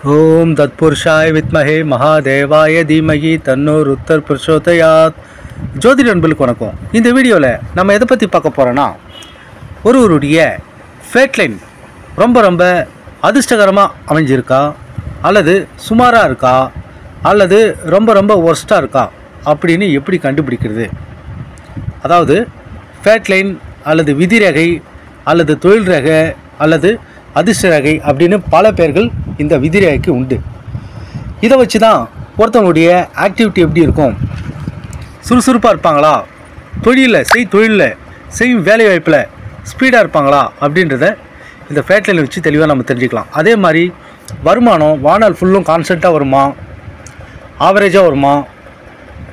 ஓம் தத்புருஷாய வித்மஹே மகாதேவாய தீமகி தன்னோர் உத்தர் பிரசோதயாத். ஜோதிட நண்பர்களுக்கு வணக்கம். இந்த வீடியோவில் நம்ம எதை பற்றி பார்க்க போகிறோன்னா, ஒருவருடைய ஃபேட் லைன் ரொம்ப அதிர்ஷ்டகரமாக அமைஞ்சிருக்கா, அல்லது சுமாராக இருக்கா, அல்லது ரொம்ப ஒர்ஸ்ட்டாக இருக்கா அப்படின்னு எப்படி கண்டுபிடிக்கிறது. அதாவது ஃபேட் லைன் அல்லது விதிரேகை அல்லது தொழில் ரேகை அல்லது அதிர்ஷ்ட ரேகை அப்படின்னு பல பேர்கள் இந்த விதிரேகைக்கு உண்டு. இதை வச்சு தான் ஒருத்தவங்களுடைய ஆக்டிவிட்டி எப்படி இருக்கும், சுறுசுறுப்பாக இருப்பாங்களா, தொழிலில் செய்யும் வேலை வாய்ப்பில் ஸ்பீடாக இருப்பாங்களா அப்படின்றத இந்த ஃபேட் லைனை வச்சு தெளிவாக நம்ம தெரிஞ்சுக்கலாம். அதே மாதிரி வருமானம் வாழ்நாள் ஃபுல்லும் கான்ஸ்டண்ட்டாக வருமா, ஆவரேஜாக வருமா,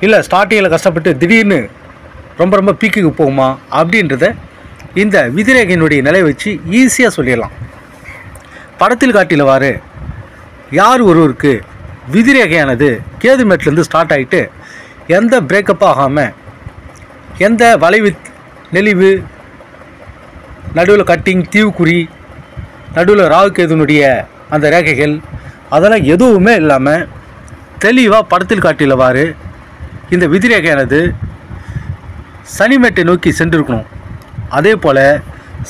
இல்லை ஸ்டார்டிங்கில் கஷ்டப்பட்டு திடீர்னு ரொம்ப பீக்குக்கு போகுமா அப்படின்றத இந்த விதிரேகையினுடைய நிலையை வச்சு ஈஸியாக சொல்லிடலாம். படத்தில் காட்டிலவாறு யார் ஒருவருக்கு விதிரேகையானது கேது மேட்லேருந்து ஸ்டார்ட் ஆகிட்டு எந்த பிரேக்கப் ஆகாமல், எந்த வளைவு நெளிவு, நடுவில் கட்டிங், தீவுக்குறி, நடுவில் ராகு கேதுனுடைய அந்த ரேகைகள் அதெல்லாம் எதுவுமே இல்லாமல் தெளிவாக படத்தில் காட்டிலவாறு இந்த விதிரேகையானது சனிமேட்டை நோக்கி சென்றிருக்கணும். அதே போல்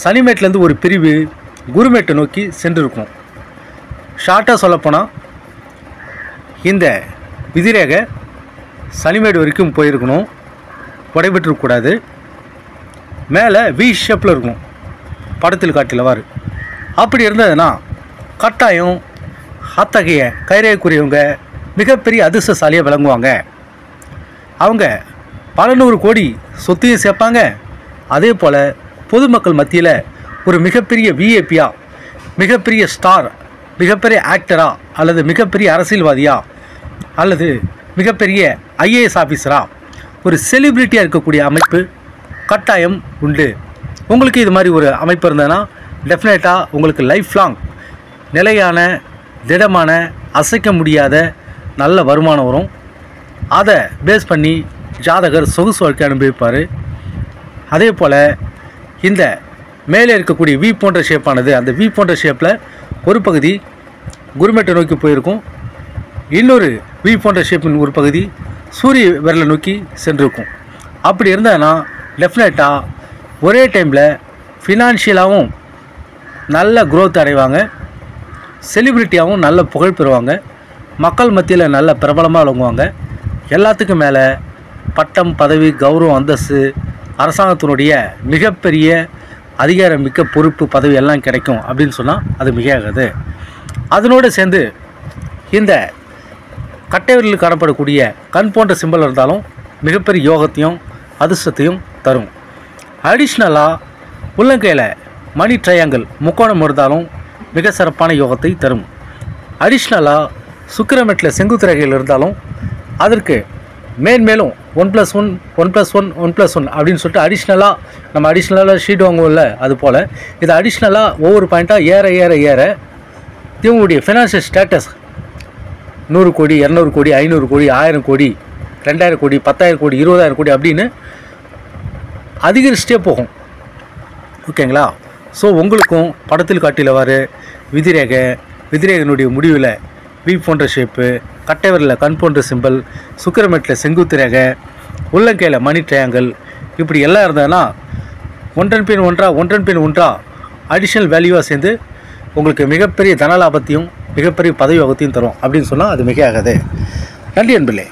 சனிமேட்லேருந்து ஒரு பிரிவு குருமேட்டை நோக்கி சென்றிருக்கணும். ஷார்ட்டாக சொல்லப்போனால் இந்த விதிரேகை சனிமேடு வரைக்கும் போயிருக்கணும், உடைபெற்றிருக்கக்கூடாது, மேலே வி ஷேப்பில் இருக்கணும் படத்தில் காட்டிலவாறு. அப்படி இருந்ததுன்னா கட்டாயம் அத்தகைய கைரேகைக்குரியவங்க மிகப்பெரிய அதிர்ஷ்டசாலியாக விளங்குவாங்க. அவங்க பல நூறு கோடி சொத்தையும் சேர்ப்பாங்க. அதே போல் பொதுமக்கள் மத்தியில் ஒரு மிகப்பெரிய விஐபியாக, மிகப்பெரிய ஸ்டார், மிகப்பெரிய ஆக்டராக, அல்லது மிகப்பெரிய அரசியல்வாதியாக, அல்லது மிகப்பெரிய ஐஏஎஸ் ஆஃபீஸராக, ஒரு செலிப்ரிட்டியாக இருக்கக்கூடிய அமைப்பு கட்டாயம் உண்டு. உங்களுக்கு இது மாதிரி ஒரு அமைப்பு இருந்ததுன்னா டெஃபினட்டாக உங்களுக்கு லைஃப் லாங் நிலையான, திடமான, அசைக்க முடியாத நல்ல வருமானம் வரும். அதை பேஸ் பண்ணி ஜாதகர் சொகுசு வாழ்க்கை அனுபவிப்பார். அதே போல் இந்த மேலே இருக்கக்கூடிய வி போன்ற ஷேப்பானது, அந்த வி போன்ற ஷேப்பில் ஒரு பகுதி குருமேட்டை நோக்கி போயிருக்கும், இன்னொரு வி போன்ற ஷேப்பின் ஒரு பகுதி சூரிய விரலை நோக்கி சென்றிருக்கும். அப்படி இருந்ததுன்னா டெஃபினட்டாக ஒரே டைமில் ஃபினான்ஷியலாகவும் நல்ல க்ரோத் அடைவாங்க, செலிப்ரிட்டியாகவும் நல்ல புகழ் பெறுவாங்க, மக்கள் மத்தியில் நல்ல பிரபலமாக விளங்குவாங்க. எல்லாத்துக்கும் மேலே பட்டம், பதவி, கௌரவம், அந்தஸ்து, அரசாங்கத்தினுடைய மிகப்பெரிய அதிகாரமிக்க பொறுப்பு, பதவி எல்லாம் கிடைக்கும் அப்படின்னு சொன்னால் அது மிகையாகாது. அதனோடு சேர்ந்து இந்த கட்டைவரில் காணப்படக்கூடிய கண் போன்ற சிம்பல் இருந்தாலும் மிகப்பெரிய யோகத்தையும் அதிர்ஷ்டத்தையும் தரும். அடிஷ்னலாக உள்ளங்கையில் மணி ட்ரையாங்கிள் முக்கோணம் இருந்தாலும் மிக சிறப்பான யோகத்தை தரும். அடிஷ்னலாக சுக்கிரமேட்டில் செங்குத்து ரேகையில் இருந்தாலும் அதற்கு மேலும் 1+1 1+1 1+1 அப்படின்னு சொல்லிட்டு அடிஷ்னலாக ஷீட் வாங்குவோம்ல, அது போல் இது அடிஷ்னலாக ஒவ்வொரு பாயிண்ட்டாக ஏற இவங்களுடைய ஃபினான்ஷியல் ஸ்டேட்டஸ் 100 கோடி, 200 கோடி, 500 கோடி, 1000 கோடி, 2000 கோடி, 10,000 கோடி, 20,000 கோடி அப்படின்னு அதிகரிச்சிட்டே போகும். ஓகேங்களா? ஸோ உங்களுக்கும் படத்தில் காட்டிலவாறு விதிரேகனுடைய முடிவில் வி போன்ற ஷேப்பு, கட்டைவரில் கண் போன்ற சிம்பல், சுக்கிரமேட்டில் செங்குத்து ரேகை, உள்ளங்கையில் மணி ட்ரையாங்கிள், இப்படி எல்லாம் இருந்ததுன்னா ஒன்றன் பின் ஒன்றா அடிஷ்னல் வேல்யூவாக சேர்ந்து உங்களுக்கு மிகப்பெரிய தனலாபத்தையும் மிகப்பெரிய பதவி யோகத்தையும் தரும் அப்படின்னு சொன்னால் அது மிகையாகாது. நன்றி அன்பர்களே.